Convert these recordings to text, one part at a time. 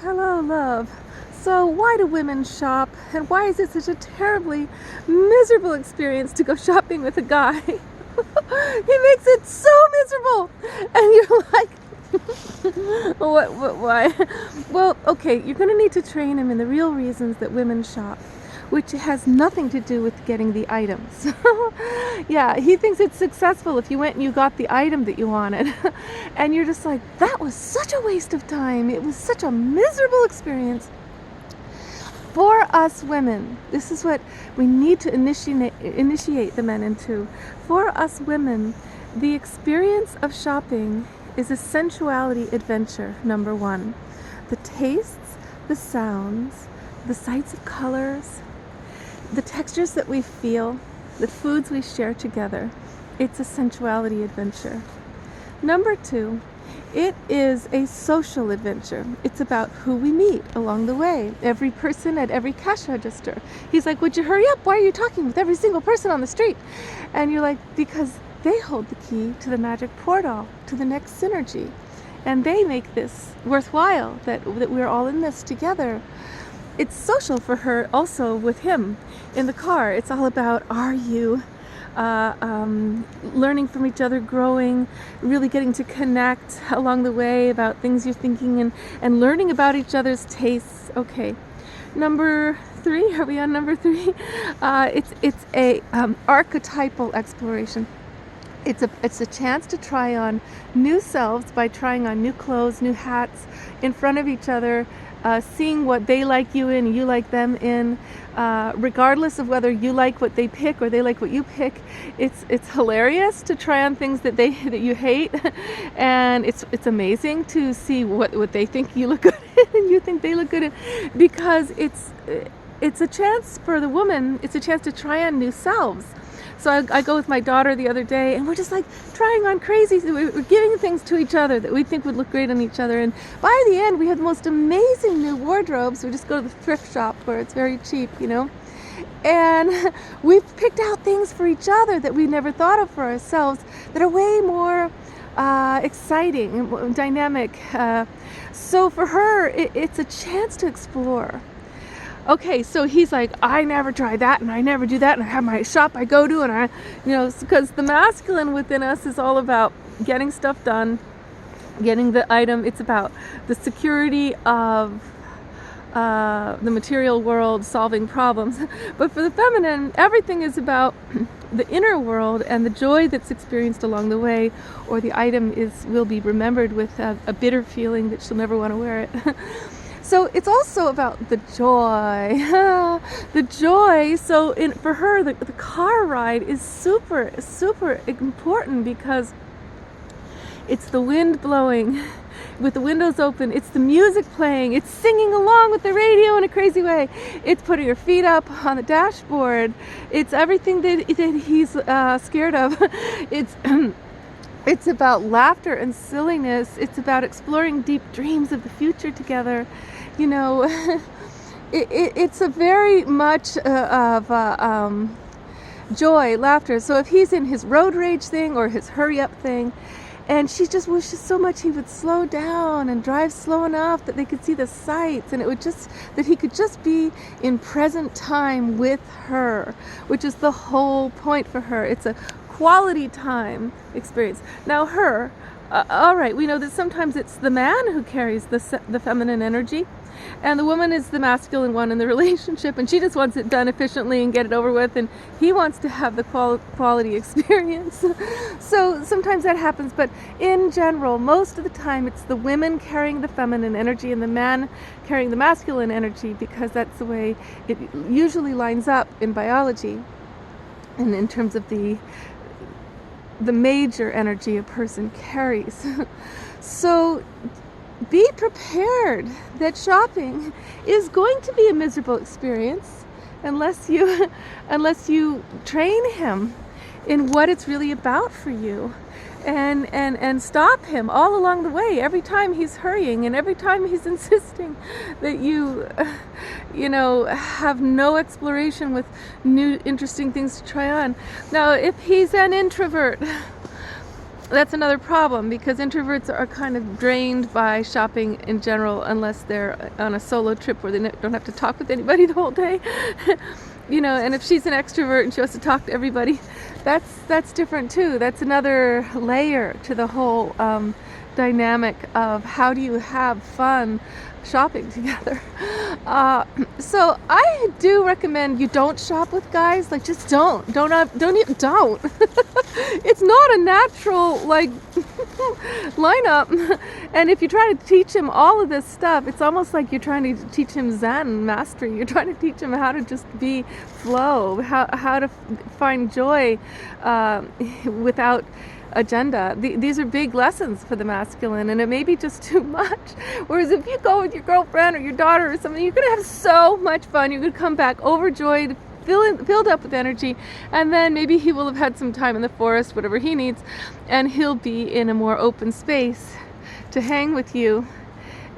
Hello, love. So, why do women shop, and why is it such a terribly miserable experience to go shopping with a guy? He makes it so miserable, and you're like, why? Well, okay, you're going to need to train him in the real reasons that women shop, which has nothing to do with getting the items. Yeah, he thinks it's successful if you went and you got the item that you wanted. And you're just like, that was such a waste of time. It was such a miserable experience. For us women, this is what we need to initiate the men into. For us women, the experience of shopping is a sensuality adventure, number one. The tastes, the sounds, the sights of colors, the textures that we feel, the foods we share together. It's a sensuality adventure. Number two, it is a social adventure. It's about who we meet along the way. Every person at every cash register. He's like, would you hurry up? Why are you talking with every single person on the street? And you're like, because they hold the key to the magic portal, to the next synergy. And they make this worthwhile, that we're all in this together. It's social for her also with him in the car. It's all about, are you learning from each other, growing, really getting to connect along the way about things you're thinking, and learning about each other's tastes. Okay, number three, are we on number three? It's a archetypal exploration. It's a chance to try on new selves by trying on new clothes, new hats in front of each other, seeing what they like you in, you like them in, regardless of whether you like what they pick or they like what you pick. It's hilarious to try on things that you hate, and it's amazing to see what they think you look good in and you think they look good in, because it's a chance for the woman. It's a chance to try on new selves. So I go with my daughter the other day, and we're just like trying on crazy. We're giving things to each other that we think would look great on each other. And by the end, we have the most amazing new wardrobes. We just go to the thrift shop where it's very cheap, And we've picked out things for each other that we never thought of for ourselves that are way more exciting and dynamic. So for her, it's a chance to explore. Okay, so he's like, I never try that, and I never do that, and I have my shop I go to, and because the masculine within us is all about getting stuff done, getting the item. It's about the security of the material world, solving problems. But for the feminine, everything is about the inner world and the joy that's experienced along the way, or the item will be remembered with a bitter feeling that she'll never want to wear it. So it's also about the joy, the joy. So for her, the car ride is super, super important, because it's the wind blowing with the windows open. It's the music playing. It's singing along with the radio in a crazy way. It's putting her feet up on the dashboard. It's everything that he's scared of. It's about laughter and silliness. It's about exploring deep dreams of the future together. It's a very much of joy, laughter. So if he's in his road rage thing or his hurry up thing, and she just wishes so much he would slow down and drive slow enough that they could see the sights, and that he could just be in present time with her, which is the whole point for her. It's a quality time experience. Now all right, we know that sometimes it's the man who carries the feminine energy, and the woman is the masculine one in the relationship, and she just wants it done efficiently and get it over with, and he wants to have the quality experience. So sometimes that happens, but in general, most of the time, it's the women carrying the feminine energy and the man carrying the masculine energy, because that's the way it usually lines up in biology, and in terms of the major energy a person carries. So be prepared that shopping is going to be a miserable experience unless you train him in what it's really about for you, and stop him all along the way, every time he's hurrying and every time he's insisting that you have no exploration with new interesting things to try on. Now, if he's an introvert, That's another problem because introverts are kind of drained by shopping in general unless they're on a solo trip where they don't have to talk with anybody the whole day. And if she's an extrovert and she has to talk to everybody, that's different too. That's another layer to the whole dynamic of how do you have fun shopping together. So I do recommend you don't shop with guys. Like, just don't. It's not a natural lineup. And if you try to teach him all of this stuff, it's almost like you're trying to teach him Zen mastery. You're trying to teach him how to just be flow, how to find joy without agenda. These are big lessons for the masculine, and it may be just too much. Whereas if you go with your girlfriend or your daughter or something, you're going to have so much fun. You're going to come back overjoyed, filled up with energy, and then maybe he will have had some time in the forest, whatever he needs, and he'll be in a more open space to hang with you.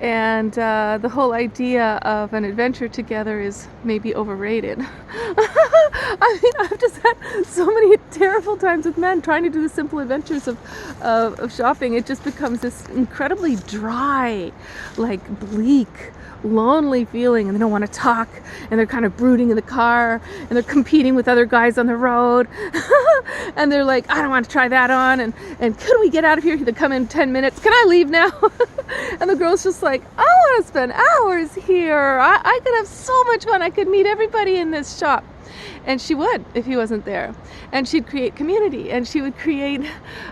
And the whole idea of an adventure together is maybe overrated. I mean, I've just had so many terrible times with men trying to do the simple adventures of shopping. It just becomes this incredibly dry, bleak, lonely feeling, and they don't want to talk, and they're kind of brooding in the car, and they're competing with other guys on the road. And they're like, I don't want to try that on, and could we get out of here? They come in 10 minutes. Can I leave now? And the girl's just like, I want to spend hours here. I could have so much fun. I could meet everybody in this shop. And she would if he wasn't there. And she'd create community, and she would create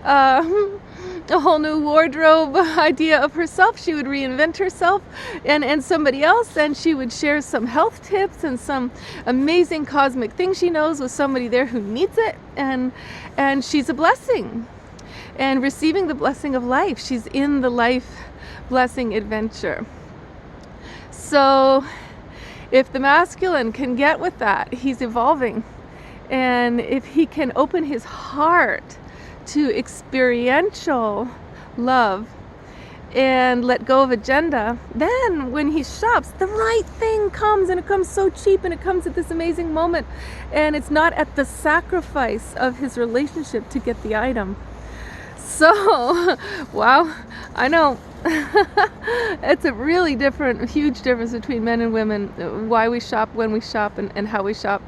a whole new wardrobe idea of herself. She would reinvent herself and somebody else, and she would share some health tips and some amazing cosmic thing she knows with somebody there who needs it. And she's a blessing, and receiving the blessing of life. She's in the life blessing adventure. So if the masculine can get with that, he's evolving. And if he can open his heart to experiential love and let go of agenda, then when he shops, the right thing comes, and it comes so cheap, and it comes at this amazing moment, and it's not at the sacrifice of his relationship to get the item. So, wow, I know. It's a really huge difference between men and women, why we shop, when we shop, and how we shop.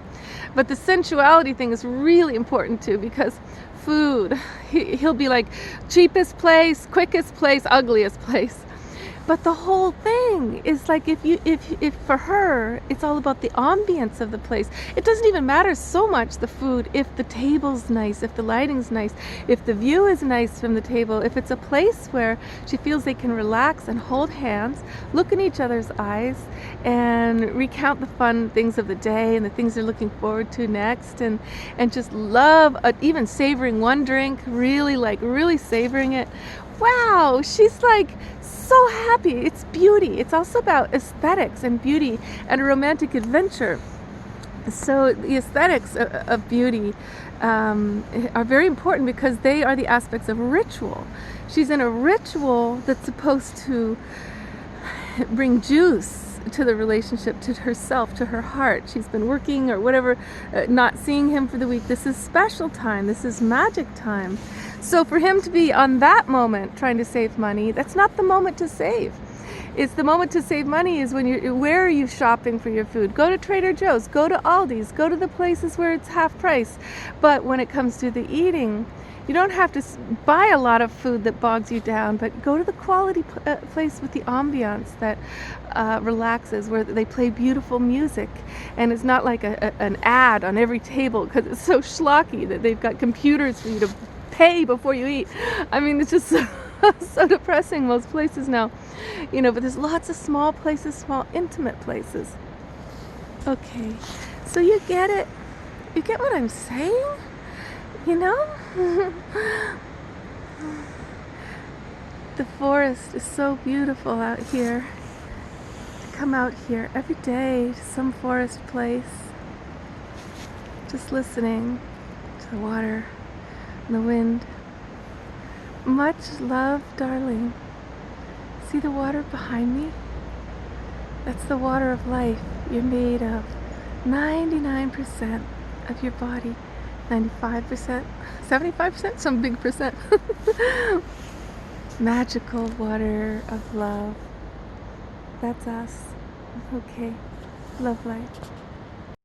But the sensuality thing is really important too, because food, he'll be like, cheapest place, quickest place, ugliest place. But the whole thing is like, if for her, it's all about the ambience of the place. It doesn't even matter so much the food, if the table's nice, if the lighting's nice, if the view is nice from the table, if it's a place where she feels they can relax and hold hands, look in each other's eyes, and recount the fun things of the day and the things they're looking forward to next, and just love, even savoring one drink, really savoring it. Wow, she's like so happy. It's beauty. It's also about aesthetics and beauty and a romantic adventure. So the aesthetics of beauty are very important because they are the aspects of ritual. She's in a ritual that's supposed to bring juice to the relationship, to herself, to her heart. She's been working or whatever, not seeing him for the week. This is special time. This is magic time. So for him to be on that moment trying to save money, that's not the moment to save. It's the moment to save money is where are you shopping for your food? Go to Trader Joe's, go to Aldi's, go to the places where it's half price. But when it comes to the eating, you don't have to buy a lot of food that bogs you down, but go to the quality place with the ambiance that relaxes, where they play beautiful music, and it's not like an ad on every table because it's so schlocky that they've got computers for you to pay before you eat. I mean, it's just so depressing most places now, but there's lots of small places, small intimate places. Okay, so you get it? You get what I'm saying? The forest is so beautiful out here. To come out here every day to some forest place, just listening to the water and the wind. Much love, darling. See the water behind me? That's the water of life. You're made of 99% of your body 95%, 75%, some big percent. Magical water of love. That's us. Okay. Love light.